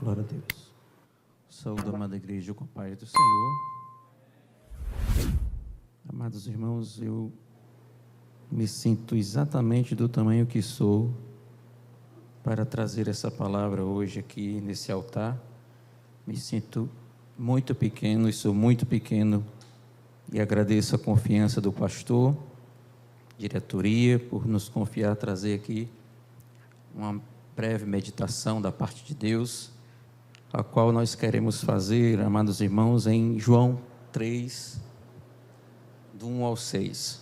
Glória a Deus. Saúde, amada igreja, com a paz do Senhor. Amados irmãos, eu me sinto exatamente do tamanho que sou para trazer essa palavra hoje aqui nesse altar. Me sinto muito pequeno e sou muito pequeno e agradeço a confiança do pastor, diretoria, por nos confiar trazer aqui uma breve meditação da parte de Deus, a qual nós queremos fazer, amados irmãos, em João 3, do 1 ao 6.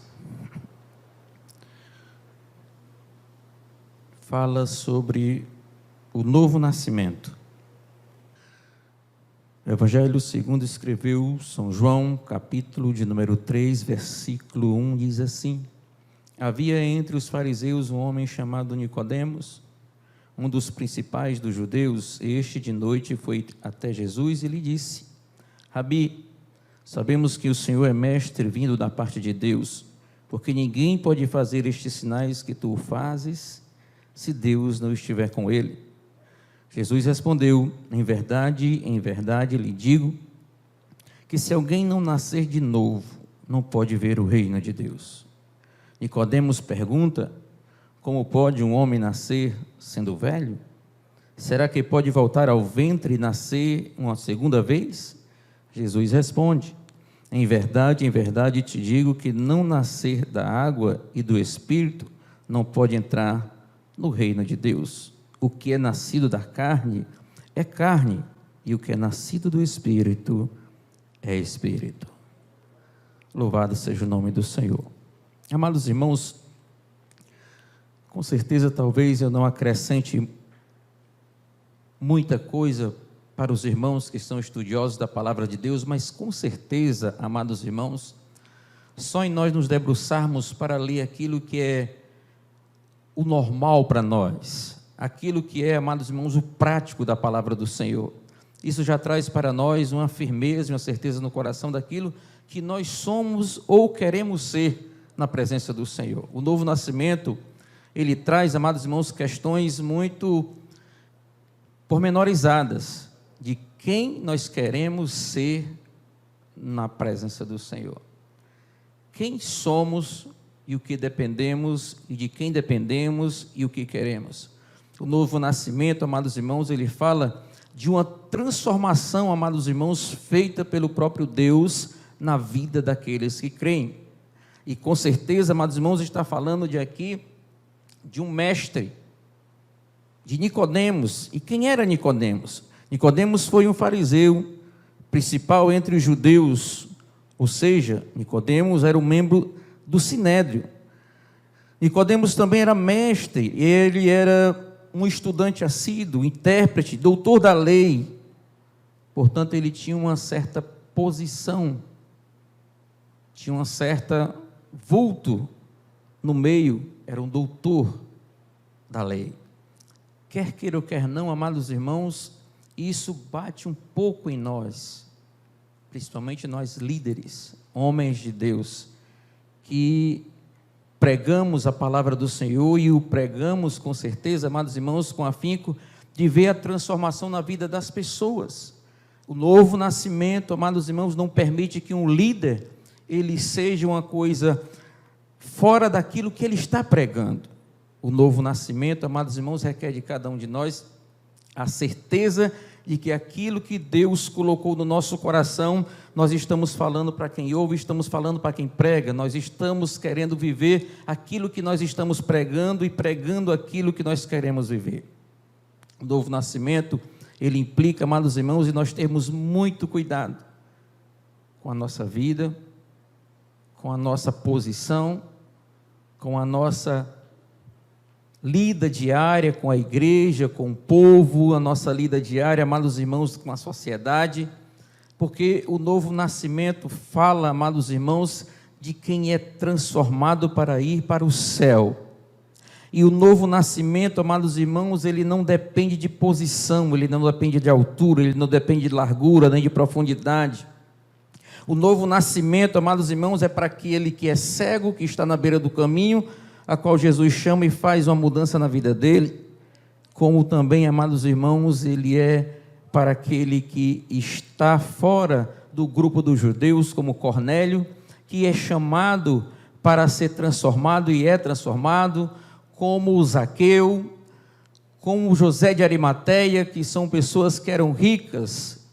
Fala sobre o novo nascimento. O Evangelho segundo escreveu São João, capítulo de número 3, versículo 1, diz assim: Havia entre os fariseus um homem chamado Nicodemos, um dos principais dos judeus. Este de noite foi até Jesus e lhe disse: Rabi, sabemos que o Senhor é mestre vindo da parte de Deus, porque ninguém pode fazer estes sinais que tu fazes se Deus não estiver com ele. Jesus respondeu: em verdade lhe digo que se alguém não nascer de novo, não pode ver o reino de Deus. Nicodemos pergunta: como pode um homem nascer sendo velho? Será que pode voltar ao ventre e nascer uma segunda vez? Jesus responde: em verdade te digo que não nascer da água e do Espírito não pode entrar no reino de Deus. O que é nascido da carne é carne, e o que é nascido do Espírito é Espírito. Louvado seja o nome do Senhor. Amados irmãos, com certeza talvez eu não acrescente muita coisa para os irmãos que são estudiosos da palavra de Deus, mas com certeza, amados irmãos, só em nós nos debruçarmos para ler aquilo que é o normal para nós, aquilo que é, amados irmãos, o prático da palavra do Senhor, isso já traz para nós uma firmeza e uma certeza no coração daquilo que nós somos ou queremos ser na presença do Senhor. O novo nascimento, ele traz, amados irmãos, questões muito pormenorizadas de quem nós queremos ser na presença do Senhor. Quem somos e o que dependemos, e de quem dependemos e o que queremos. O novo nascimento, amados irmãos, ele fala de uma transformação, amados irmãos, feita pelo próprio Deus na vida daqueles que creem. E com certeza, amados irmãos, está falando de um mestre, de Nicodemos. E quem era Nicodemos? Nicodemos foi um fariseu principal entre os judeus, ou seja, Nicodemos era um membro do Sinédrio. Nicodemos também era mestre, ele era um estudante assíduo, intérprete, doutor da lei, portanto ele tinha uma certa posição, tinha uma certa vulto no meio, era um doutor da lei. Quer queira ou quer não, amados irmãos, isso bate um pouco em nós, principalmente nós líderes, homens de Deus, que pregamos a palavra do Senhor e o pregamos com certeza, amados irmãos, com afinco de ver a transformação na vida das pessoas. O novo nascimento, amados irmãos, não permite que um líder, ele seja uma coisa fora daquilo que ele está pregando. O novo nascimento, amados irmãos, requer de cada um de nós a certeza de que aquilo que Deus colocou no nosso coração, nós estamos falando para quem ouve, estamos falando para quem prega, nós estamos querendo viver aquilo que nós estamos pregando e pregando aquilo que nós queremos viver. O novo nascimento, ele implica, amados irmãos, e nós temos muito cuidado com a nossa vida, com a nossa posição, com a nossa lida diária com a igreja, com o povo, a nossa lida diária, amados irmãos, com a sociedade, porque o novo nascimento fala, amados irmãos, de quem é transformado para ir para o céu. E o novo nascimento, amados irmãos, ele não depende de posição, ele não depende de altura, ele não depende de largura, nem de profundidade. O novo nascimento, amados irmãos, é para aquele que é cego, que está na beira do caminho, a qual Jesus chama e faz uma mudança na vida dele, como também, amados irmãos, ele é para aquele que está fora do grupo dos judeus, como Cornélio, que é chamado para ser transformado e é transformado, como o Zaqueu, como o José de Arimateia, que são pessoas que eram ricas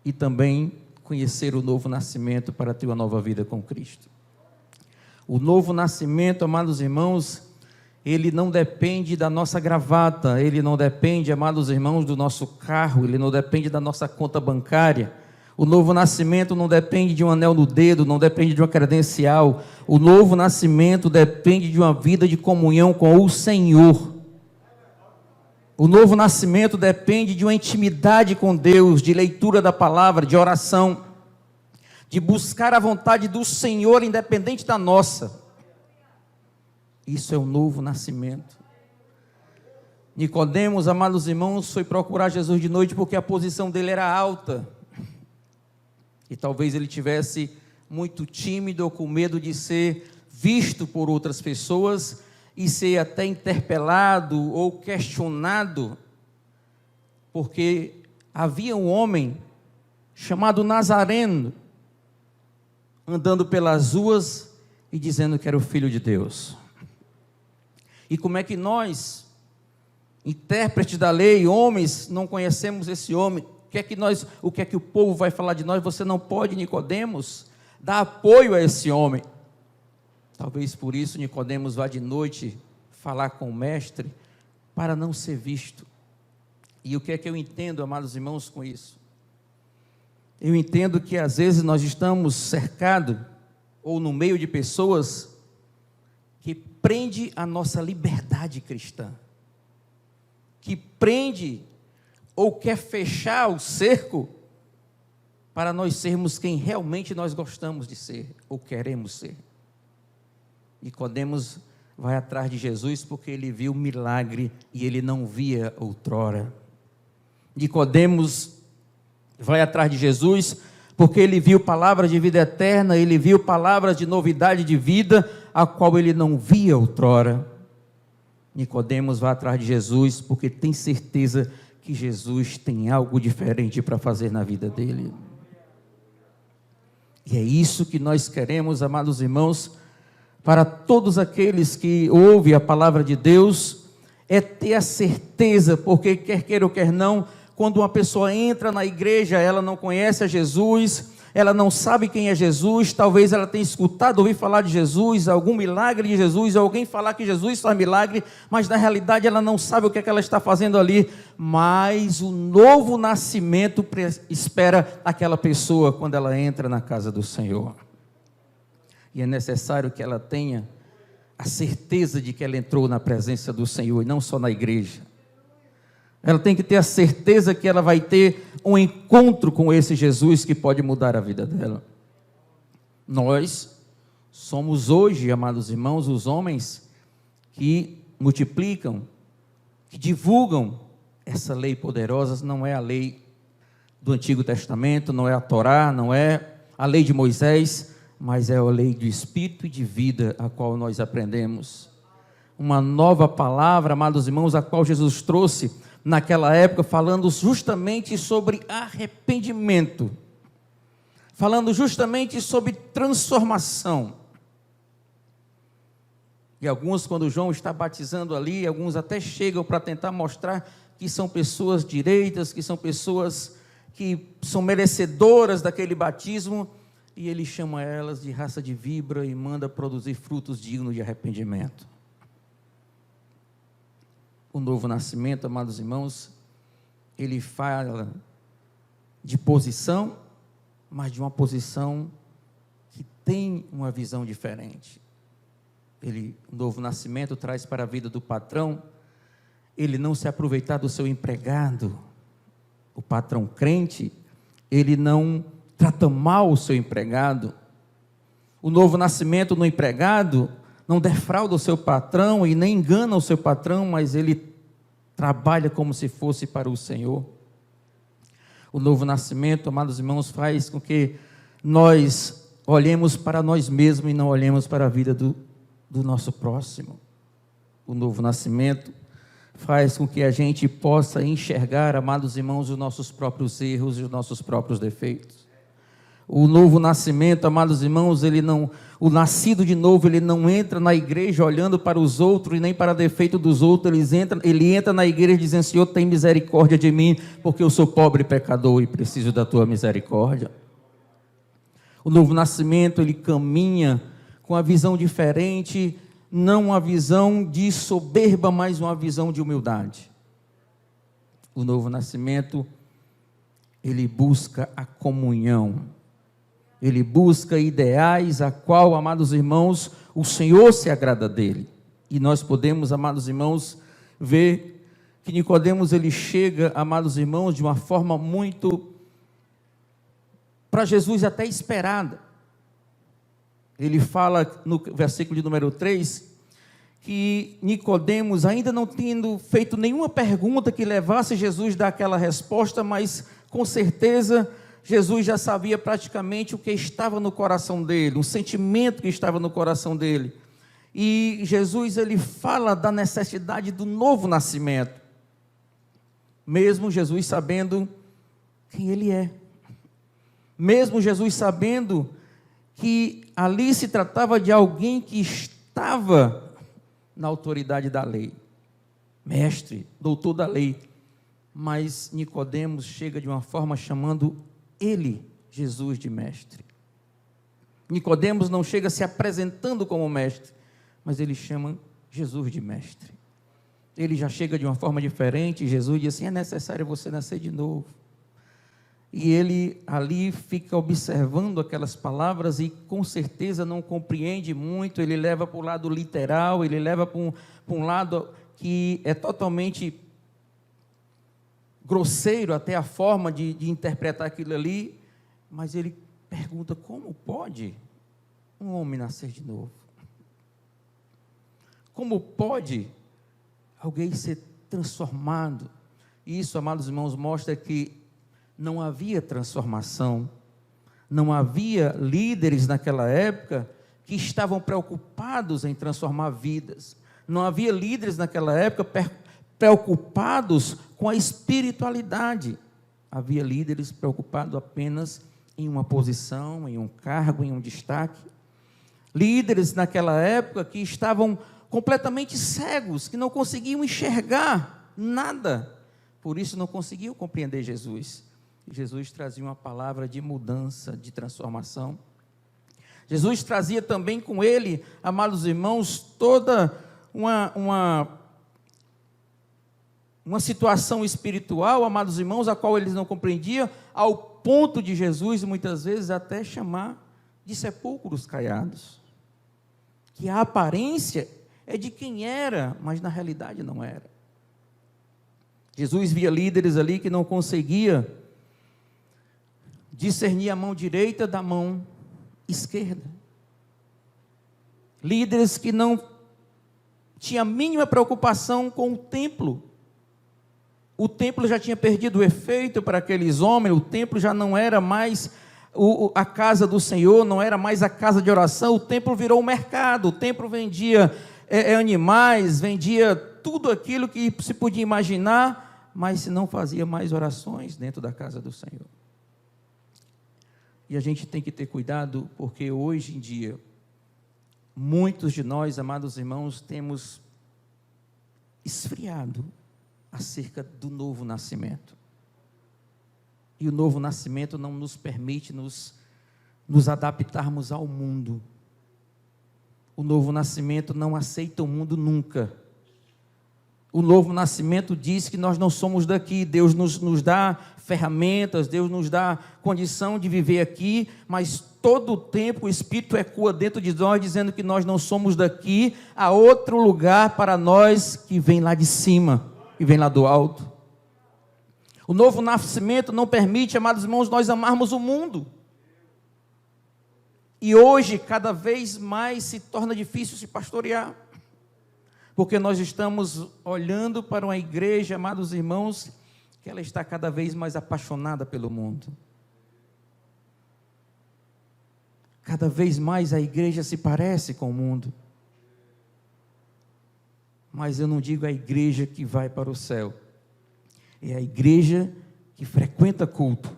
e também conheceram o novo nascimento para ter uma nova vida com Cristo. O novo nascimento, amados irmãos, ele não depende da nossa gravata, ele não depende, amados irmãos, do nosso carro, ele não depende da nossa conta bancária. O novo nascimento não depende de um anel no dedo, não depende de uma credencial. O novo nascimento depende de uma vida de comunhão com o Senhor. O novo nascimento depende de uma intimidade com Deus, de leitura da palavra, de oração, de buscar a vontade do Senhor, independente da nossa. Isso é o novo nascimento. Nicodemos, amados irmãos, foi procurar Jesus de noite porque a posição dele era alta. E talvez ele tivesse muito tímido ou com medo de ser visto por outras pessoas e ser até interpelado ou questionado, porque havia um homem chamado Nazareno andando pelas ruas e dizendo que era o Filho de Deus. E como é que nós, intérpretes da lei, homens, não conhecemos esse homem? O que é que o povo vai falar de nós? Você não pode, Nicodemos, dar apoio a esse homem. Talvez por isso Nicodemos vá de noite falar com o mestre, para não ser visto. E o que é que eu entendo, amados irmãos, com isso? Eu entendo que às vezes nós estamos cercados, ou no meio de pessoas, que prende a nossa liberdade cristã, que prende ou quer fechar o cerco para nós sermos quem realmente nós gostamos de ser ou queremos ser. Nicodemos vai atrás de Jesus porque ele viu milagre e ele não via outrora. Nicodemos vai atrás de Jesus porque ele viu palavras de vida eterna, ele viu palavras de novidade de vida, a qual ele não via outrora. Nicodemos vai atrás de Jesus porque tem certeza que Jesus tem algo diferente para fazer na vida dele. E é isso que nós queremos, amados irmãos, para todos aqueles que ouvem a palavra de Deus, é ter a certeza, porque quer queira ou quer não, quando uma pessoa entra na igreja, ela não conhece a Jesus, ela não sabe quem é Jesus, talvez ela tenha escutado, ouvir falar de Jesus, algum milagre de Jesus, alguém falar que Jesus faz milagre, mas na realidade ela não sabe o que é que ela está fazendo ali, mas o novo nascimento espera aquela pessoa quando ela entra na casa do Senhor. E é necessário que ela tenha a certeza de que ela entrou na presença do Senhor, e não só na igreja. Ela tem que ter a certeza que ela vai ter um encontro com esse Jesus que pode mudar a vida dela. Nós somos hoje, amados irmãos, os homens que multiplicam, que divulgam essa lei poderosa. Não é a lei do Antigo Testamento, não é a Torá, não é a lei de Moisés, mas é a lei do Espírito e de vida, a qual nós aprendemos. Uma nova palavra, amados irmãos, a qual Jesus trouxe naquela época, falando justamente sobre arrependimento, falando justamente sobre transformação. E alguns, quando João está batizando ali, alguns até chegam para tentar mostrar que são pessoas direitas, que são pessoas que são merecedoras daquele batismo, e ele chama elas de raça de víbora e manda produzir frutos dignos de arrependimento. O novo nascimento, amados irmãos, ele fala de posição, mas de uma posição que tem uma visão diferente. O novo nascimento traz para a vida do patrão, ele não se aproveitar do seu empregado. O patrão crente, ele não trata mal o seu empregado. O novo nascimento no empregado não defrauda o seu patrão e nem engana o seu patrão, mas ele trabalha como se fosse para o Senhor. O novo nascimento, amados irmãos, faz com que nós olhemos para nós mesmos e não olhemos para a vida do nosso próximo. O novo nascimento faz com que a gente possa enxergar, amados irmãos, os nossos próprios erros e os nossos próprios defeitos. O novo nascimento, amados irmãos, o nascido de novo, ele não entra na igreja olhando para os outros e nem para o defeito dos outros. Ele entra na igreja dizendo: Senhor, tem misericórdia de mim, porque eu sou pobre e pecador e preciso da tua misericórdia. O novo nascimento, ele caminha com a visão diferente, não uma visão de soberba, mas uma visão de humildade. O novo nascimento, ele busca a comunhão. Ele busca ideais a qual, amados irmãos, o Senhor se agrada dele. E nós podemos, amados irmãos, ver que Nicodemos, ele chega, amados irmãos, de uma forma muito, para Jesus até esperada. Ele fala no versículo de número 3, que Nicodemos, ainda não tendo feito nenhuma pergunta que levasse Jesus a dar aquela resposta, mas com certeza Jesus já sabia praticamente o que estava no coração dele, um sentimento que estava no coração dele. E Jesus, ele fala da necessidade do novo nascimento, mesmo Jesus sabendo quem ele é, mesmo Jesus sabendo que ali se tratava de alguém que estava na autoridade da lei, mestre, doutor da lei, mas Nicodemos chega de uma forma chamando ele, Jesus, de mestre. Nicodemos não chega se apresentando como mestre, mas ele chama Jesus de mestre. Ele já chega de uma forma diferente. Jesus diz assim: é necessário você nascer de novo. E ele ali fica observando aquelas palavras e com certeza não compreende muito. Ele leva para o lado literal, ele leva para um lado que é totalmente grosseiro, até a forma de interpretar aquilo ali, mas ele pergunta: como pode um homem nascer de novo? Como pode alguém ser transformado? E isso, amados irmãos, mostra que não havia transformação, não havia líderes naquela época que estavam preocupados em transformar vidas, não havia líderes naquela época preocupados com a espiritualidade. Havia líderes preocupados apenas em uma posição, em um cargo, em um destaque. Líderes naquela época que estavam completamente cegos, que não conseguiam enxergar nada, por isso não conseguiam compreender Jesus. Jesus trazia uma palavra de mudança, de transformação. Jesus trazia também com ele, amados irmãos, toda uma situação espiritual, amados irmãos, a qual eles não compreendiam, ao ponto de Jesus, muitas vezes, até chamar de sepulcros caiados, que a aparência é de quem era, mas na realidade não era. Jesus via líderes ali que não conseguia discernir a mão direita da mão esquerda, líderes que não tinham a mínima preocupação com o templo. O templo já tinha perdido o efeito para aqueles homens, o templo já não era mais a casa do Senhor, não era mais a casa de oração, o templo virou um mercado, o templo vendia animais, vendia tudo aquilo que se podia imaginar, mas não fazia mais orações dentro da casa do Senhor. E a gente tem que ter cuidado, porque hoje em dia, muitos de nós, amados irmãos, temos esfriado acerca do novo nascimento. E o novo nascimento não nos permite nos adaptarmos ao mundo. O novo nascimento não aceita o mundo nunca. O novo nascimento diz que nós não somos daqui. Deus nos dá ferramentas, Deus nos dá condição de viver aqui, mas todo o tempo o Espírito ecoa dentro de nós, dizendo que nós não somos daqui, há outro lugar para nós que vem lá de cima, e vem lá do alto. O novo nascimento não permite, amados irmãos, nós amarmos o mundo. E hoje, cada vez mais se torna difícil se pastorear, porque nós estamos olhando para uma igreja, amados irmãos, que ela está cada vez mais apaixonada pelo mundo. Cada vez mais a igreja se parece com o mundo. mas eu não digo a igreja que vai para o céu, é a igreja que frequenta culto,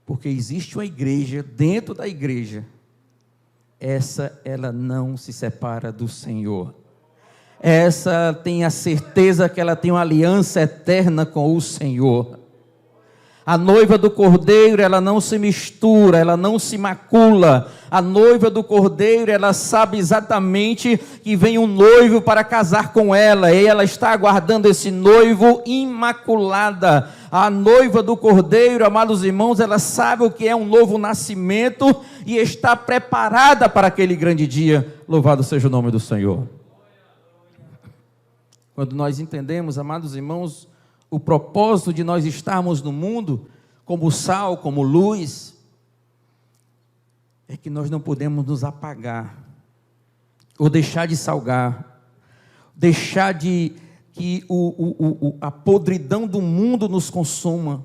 porque existe uma igreja dentro da igreja, ela não se separa do Senhor, essa tem a certeza que ela tem uma aliança eterna com o Senhor. A noiva do Cordeiro, ela não se mistura, ela não se macula. A noiva do Cordeiro, ela sabe exatamente que vem um noivo para casar com ela, e ela está aguardando esse noivo imaculada. A noiva do Cordeiro, amados irmãos, ela sabe o que é um novo nascimento e está preparada para aquele grande dia. Louvado seja o nome do Senhor. Quando nós entendemos, amados irmãos, o propósito de nós estarmos no mundo, como sal, como luz, é que nós não podemos nos apagar, ou deixar de salgar, deixar de que a podridão do mundo nos consuma,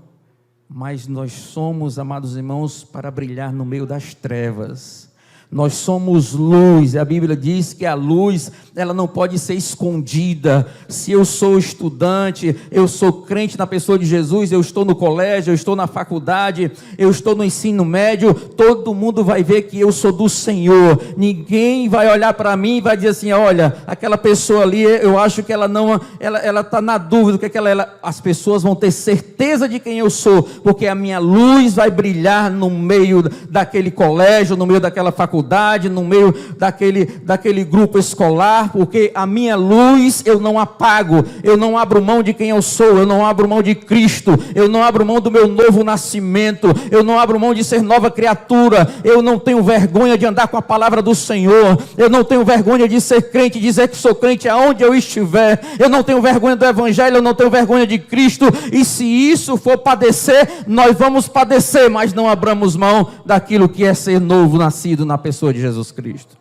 mas nós somos, amados irmãos, para brilhar no meio das trevas. Nós somos luz, a Bíblia diz que a luz, ela não pode ser escondida. Se eu sou estudante, eu sou crente na pessoa de Jesus, eu estou no colégio, eu estou na faculdade, eu estou no ensino médio, todo mundo vai ver que eu sou do Senhor. Ninguém vai olhar para mim e vai dizer assim, olha, aquela pessoa ali, eu acho que ela está na dúvida, que as pessoas vão ter certeza de quem eu sou, porque a minha luz vai brilhar no meio daquele colégio, no meio daquela faculdade, no meio daquele grupo escolar, porque a minha luz eu não apago, eu não abro mão de quem eu sou, eu não abro mão de Cristo, eu não abro mão do meu novo nascimento, eu não abro mão de ser nova criatura, eu não tenho vergonha de andar com a palavra do Senhor, eu não tenho vergonha de ser crente, dizer que sou crente aonde eu estiver, eu não tenho vergonha do Evangelho, eu não tenho vergonha de Cristo, e se isso for padecer, nós vamos padecer, mas não abramos mão daquilo que é ser novo nascido na pessoa de Jesus Cristo.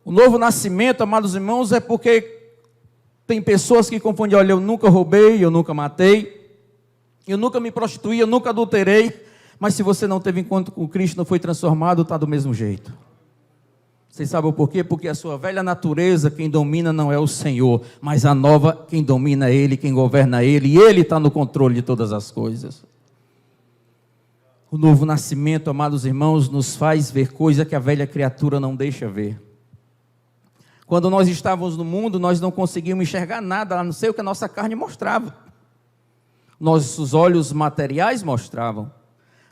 O novo nascimento, amados irmãos, é porque tem pessoas que confundem, olha, eu nunca roubei, eu nunca matei, eu nunca me prostituí, eu nunca adulterei, mas se você não teve encontro com Cristo, não foi transformado, está do mesmo jeito. Vocês sabem por quê? Porque a sua velha natureza, quem domina não é o Senhor, mas a nova, quem domina é Ele, quem governa é Ele, e Ele está no controle de todas as coisas. O novo nascimento, amados irmãos, nos faz ver coisa que a velha criatura não deixa ver. Quando nós estávamos no mundo, nós não conseguíamos enxergar nada, a não ser o que a nossa carne mostrava. Nossos olhos materiais mostravam.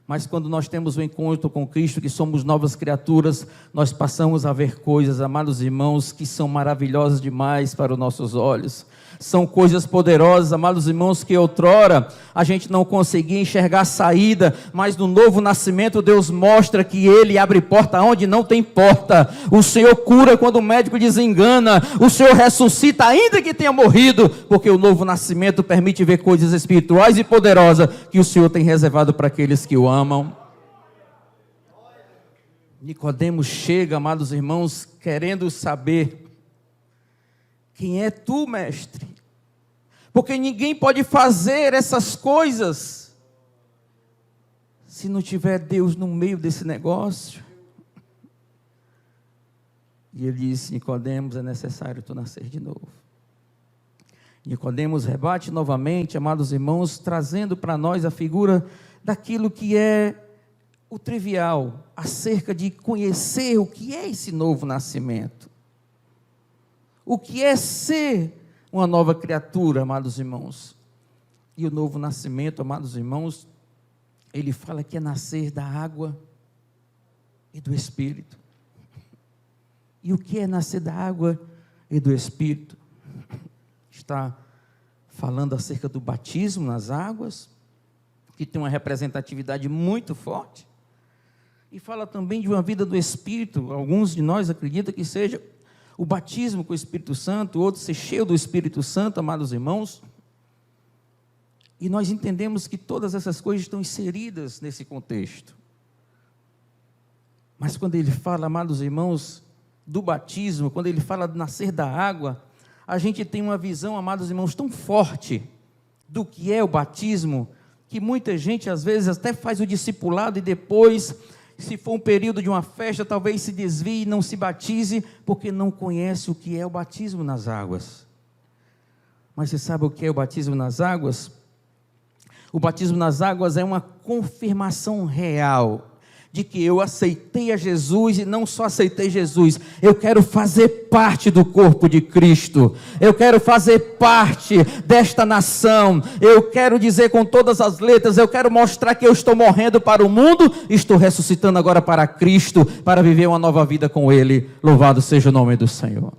Mas quando nós temos o encontro com Cristo, que somos novas criaturas, nós passamos a ver coisas, amados irmãos, que são maravilhosas demais para os nossos olhos. São coisas poderosas, amados irmãos, que outrora a gente não conseguia enxergar saída, mas no novo nascimento Deus mostra que Ele abre porta onde não tem porta. O Senhor cura quando o médico desengana, o Senhor ressuscita ainda que tenha morrido, porque o novo nascimento permite ver coisas espirituais e poderosas que o Senhor tem reservado para aqueles que o amam. Nicodemos chega, amados irmãos, querendo saber: quem é tu, mestre? Porque ninguém pode fazer essas coisas se não tiver Deus no meio desse negócio. E ele disse: Nicodemos, é necessário tu nascer de novo. Nicodemos rebate novamente, amados irmãos, trazendo para nós a figura daquilo que é o trivial, acerca de conhecer o que é esse novo nascimento. O que é ser uma nova criatura, amados irmãos? E o novo nascimento, amados irmãos, ele fala que é nascer da água e do Espírito. E o que é nascer da água e do Espírito? Está falando acerca do batismo nas águas, que tem uma representatividade muito forte. E fala também de uma vida do Espírito. Alguns de nós acreditam que seja o batismo com o Espírito Santo, outros ser cheio do Espírito Santo, amados irmãos. E nós entendemos que todas essas coisas estão inseridas nesse contexto. Mas quando ele fala, amados irmãos, do batismo, quando ele fala de nascer da água, a gente tem uma visão, amados irmãos, tão forte do que é o batismo, que muita gente às vezes até faz o discipulado e depois se for um período de uma festa, talvez se desvie e não se batize, porque não conhece o que é o batismo nas águas. Mas você sabe o que é o batismo nas águas? O batismo nas águas é uma confirmação real de que eu aceitei a Jesus, e não só aceitei Jesus, eu quero fazer parte do corpo de Cristo, eu quero fazer parte desta nação, eu quero dizer com todas as letras, eu quero mostrar que eu estou morrendo para o mundo, estou ressuscitando agora para Cristo, para viver uma nova vida com Ele. Louvado seja o nome do Senhor.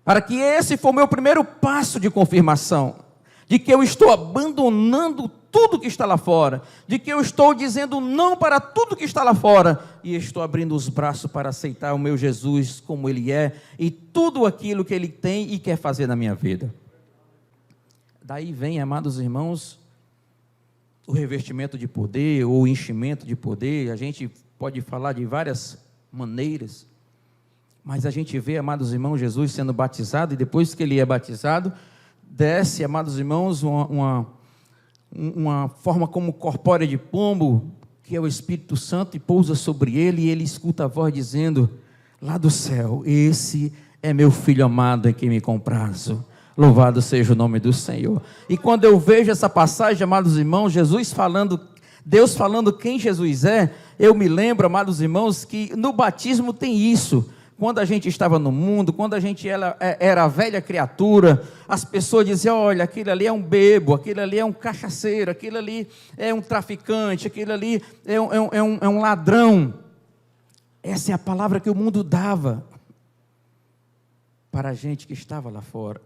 Para que esse for o meu primeiro passo de confirmação, de que eu estou abandonando tudo que está lá fora, de que eu estou dizendo não para tudo que está lá fora, e estou abrindo os braços para aceitar o meu Jesus como Ele é, e tudo aquilo que Ele tem e quer fazer na minha vida. Daí vem, amados irmãos, o revestimento de poder, ou o enchimento de poder. A gente pode falar de várias maneiras, mas a gente vê, amados irmãos, Jesus sendo batizado, e depois que Ele é batizado, desce, amados irmãos, uma forma como corpórea de pombo, que é o Espírito Santo, e pousa sobre ele, e ele escuta a voz dizendo, lá do céu, esse é meu Filho amado em quem me comprazo. Louvado seja o nome do Senhor. E quando eu vejo essa passagem, amados irmãos, Deus falando quem Jesus é, eu me lembro, amados irmãos, que no batismo tem isso. Quando a gente estava no mundo, quando a gente era a velha criatura, as pessoas diziam, olha, aquele ali é um bebo, aquele ali é um cachaceiro, aquele ali é um traficante, aquele ali é um ladrão. Essa é a palavra que o mundo dava para a gente que estava lá fora.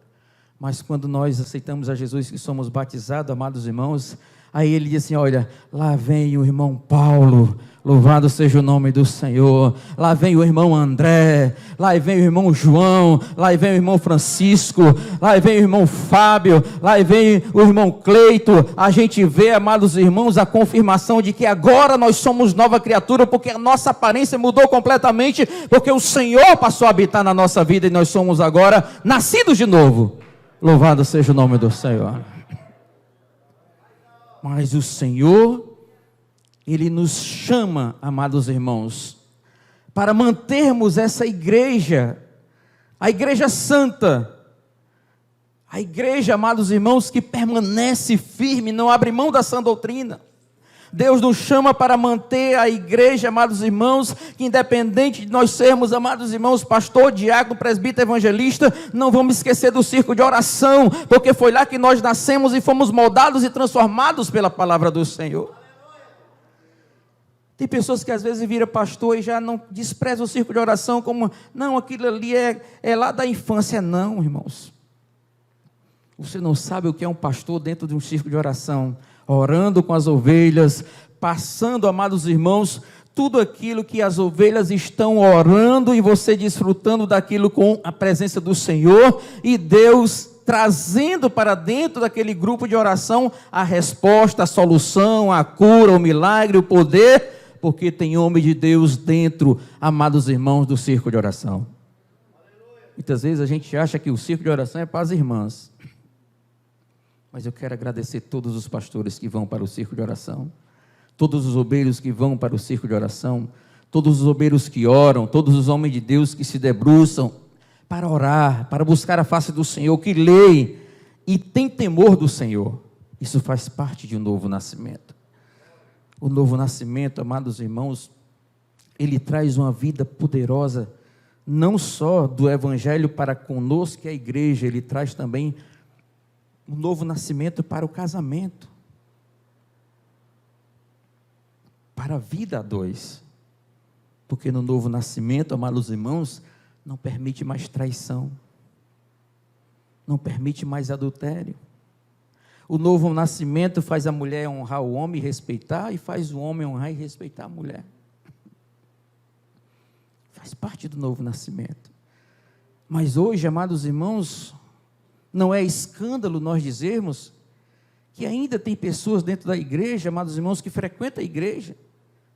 Mas quando nós aceitamos a Jesus, que somos batizados, amados irmãos, aí ele diz assim, olha, lá vem o irmão Paulo, louvado seja o nome do Senhor, lá vem o irmão André, lá vem o irmão João, lá vem o irmão Francisco, lá vem o irmão Fábio, lá vem o irmão Cleito. A gente vê, amados irmãos, a confirmação de que agora nós somos nova criatura, porque a nossa aparência mudou completamente, porque o Senhor passou a habitar na nossa vida, e nós somos agora nascidos de novo. Louvado seja o nome do Senhor. Mas o Senhor, Ele nos chama, amados irmãos, para mantermos essa igreja, a igreja santa, a igreja, amados irmãos, que permanece firme, não abre mão da sã doutrina. Deus nos chama para manter a igreja, amados irmãos, que independente de nós sermos, amados irmãos, pastor, diácono, presbítero, evangelista, não vamos esquecer do círculo de oração, porque foi lá que nós nascemos e fomos moldados e transformados pela palavra do Senhor. Tem pessoas que às vezes viram pastor e já não desprezam o círculo de oração como, não, aquilo ali é lá da infância. Não, irmãos. Você não sabe o que é um pastor dentro de um círculo de oração, orando com as ovelhas, passando, amados irmãos, tudo aquilo que as ovelhas estão orando, e você desfrutando daquilo com a presença do Senhor, e Deus trazendo para dentro daquele grupo de oração a resposta, a solução, a cura, o milagre, o poder, porque tem homem de Deus dentro, amados irmãos, do círculo de oração. Muitas vezes a gente acha que o círculo de oração é para as irmãs. Mas eu quero agradecer todos os pastores que vão para o círculo de oração, todos os obreiros que vão para o círculo de oração, todos os obreiros que oram, todos os homens de Deus que se debruçam para orar, para buscar a face do Senhor, que leem e tem temor do Senhor. Isso faz parte de um novo nascimento. O novo nascimento, amados irmãos, ele traz uma vida poderosa, não só do Evangelho para conosco, que é a igreja, ele traz também um novo nascimento para o casamento, para a vida a dois, porque no novo nascimento, amados irmãos, não permite mais traição, não permite mais adultério. O novo nascimento faz a mulher honrar o homem e respeitar, e faz o homem honrar e respeitar a mulher. Faz parte do novo nascimento. Mas hoje, amados irmãos, não é escândalo nós dizermos que ainda tem pessoas dentro da igreja, amados irmãos, que frequentam a igreja,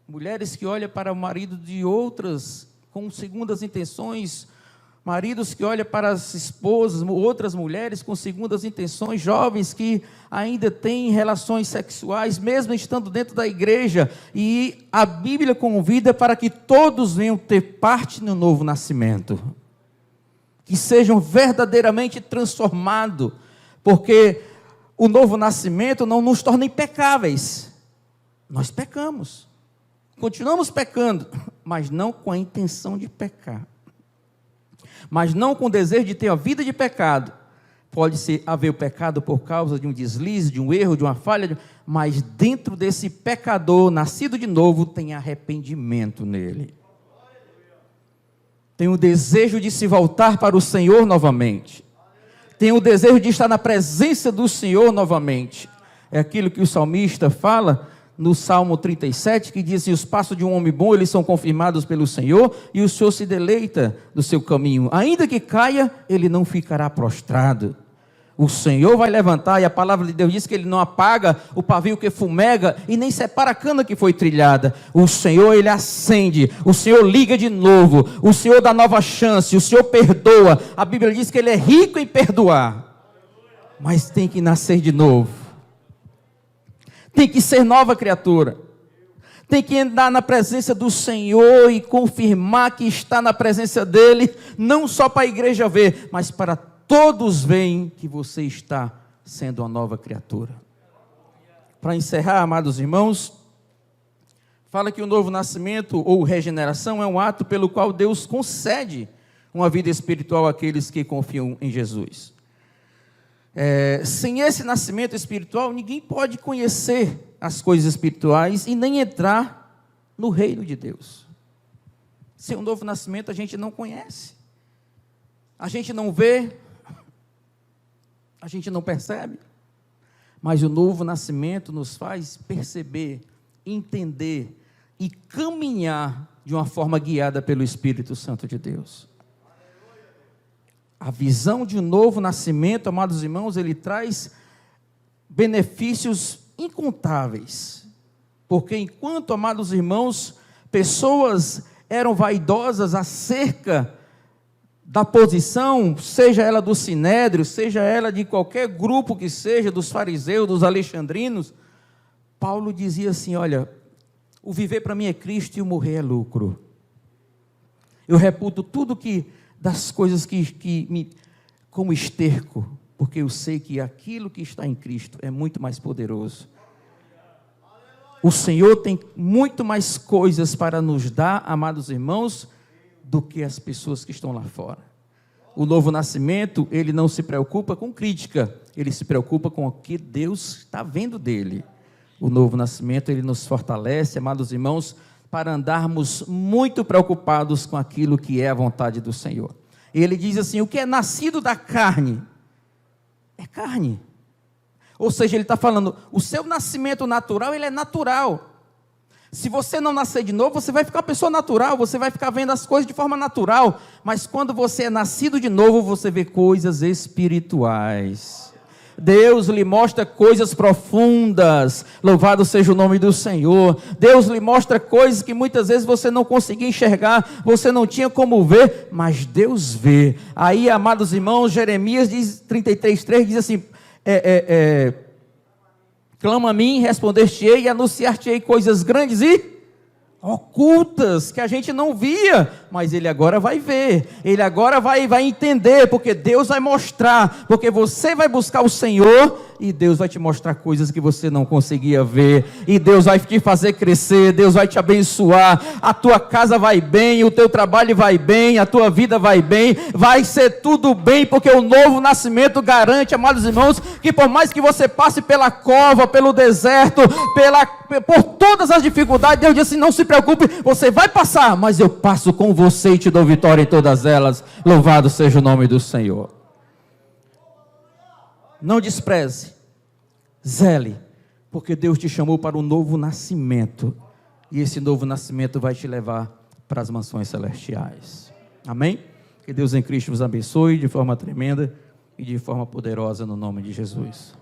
mulheres que olham para o marido de outras com segundas intenções, Maridos que olham para as esposas, outras mulheres com segundas intenções, jovens que ainda têm relações sexuais, mesmo estando dentro da igreja. E a Bíblia convida para que todos venham ter parte no novo nascimento. Que sejam verdadeiramente transformados, porque o novo nascimento não nos torna impecáveis. Nós pecamos, continuamos pecando, mas não com a intenção de pecar. Mas não com o desejo de ter a vida de pecado. Pode haver o pecado por causa de um deslize, de um erro, de uma falha, mas dentro desse pecador, nascido de novo, tem arrependimento nele. Tem o desejo de se voltar para o Senhor novamente. Tem o desejo de estar na presença do Senhor novamente. É aquilo que o salmista fala no Salmo 37, que diz assim: os passos de um homem bom, eles são confirmados pelo Senhor, e o Senhor se deleita do seu caminho. Ainda que caia, ele não ficará prostrado. O Senhor vai levantar, e a palavra de Deus diz que ele não apaga o pavio que fumega, e nem separa a cana que foi trilhada. O Senhor, ele acende, o Senhor liga de novo, o Senhor dá nova chance, o Senhor perdoa. A Bíblia diz que ele é rico em perdoar, mas tem que nascer de novo. Tem que ser nova criatura. Tem que andar na presença do Senhor e confirmar que está na presença dEle, não só para a igreja ver, mas para todos verem que você está sendo uma nova criatura. Para encerrar, amados irmãos, fala que o novo nascimento ou regeneração é um ato pelo qual Deus concede uma vida espiritual àqueles que confiam em Jesus. Sem esse nascimento espiritual, ninguém pode conhecer as coisas espirituais e nem entrar no reino de Deus. Sem um novo nascimento, a gente não conhece, a gente não vê, a gente não percebe, mas o novo nascimento nos faz perceber, entender e caminhar de uma forma guiada pelo Espírito Santo de Deus. A visão de um novo nascimento, amados irmãos, ele traz benefícios incontáveis. Porque enquanto, amados irmãos, pessoas eram vaidosas acerca da posição, seja ela do Sinédrio, seja ela de qualquer grupo que seja, dos fariseus, dos alexandrinos, Paulo dizia assim: olha, o viver para mim é Cristo e o morrer é lucro. Eu reputo tudo das coisas que me, como esterco, porque eu sei que aquilo que está em Cristo é muito mais poderoso. O Senhor tem muito mais coisas para nos dar, amados irmãos, do que as pessoas que estão lá fora. O novo nascimento, ele não se preocupa com crítica, ele se preocupa com o que Deus está vendo dele. O novo nascimento, ele nos fortalece, amados irmãos, para andarmos muito preocupados com aquilo que é a vontade do Senhor. Ele diz assim: o que é nascido da carne, é carne. Ou seja, ele está falando, o seu nascimento natural, ele é natural. Se você não nascer de novo, você vai ficar uma pessoa natural, você vai ficar vendo as coisas de forma natural. Mas quando você é nascido de novo, você vê coisas espirituais. Deus lhe mostra coisas profundas, louvado seja o nome do Senhor. Deus lhe mostra coisas que muitas vezes você não conseguia enxergar, você não tinha como ver, mas Deus vê. Aí, amados irmãos, Jeremias 33:3 diz assim: clama a mim, responder-te-ei e anunciar-te-ei coisas grandes e ocultas, que a gente não via, mas ele agora vai ver, ele agora vai entender, porque Deus vai mostrar, porque você vai buscar o Senhor, e Deus vai te mostrar coisas que você não conseguia ver, e Deus vai te fazer crescer, Deus vai te abençoar, a tua casa vai bem, o teu trabalho vai bem, a tua vida vai bem, vai ser tudo bem, porque o novo nascimento garante, amados irmãos, que por mais que você passe pela cova, pelo deserto, por todas as dificuldades, Deus diz assim: não se preocupe, você vai passar, mas eu passo com você e te dou vitória em todas elas. Louvado seja o nome do Senhor. Não despreze, zele, porque Deus te chamou para um novo nascimento, e esse novo nascimento vai te levar para as mansões celestiais. Amém? Que Deus em Cristo vos abençoe de forma tremenda e de forma poderosa no nome de Jesus.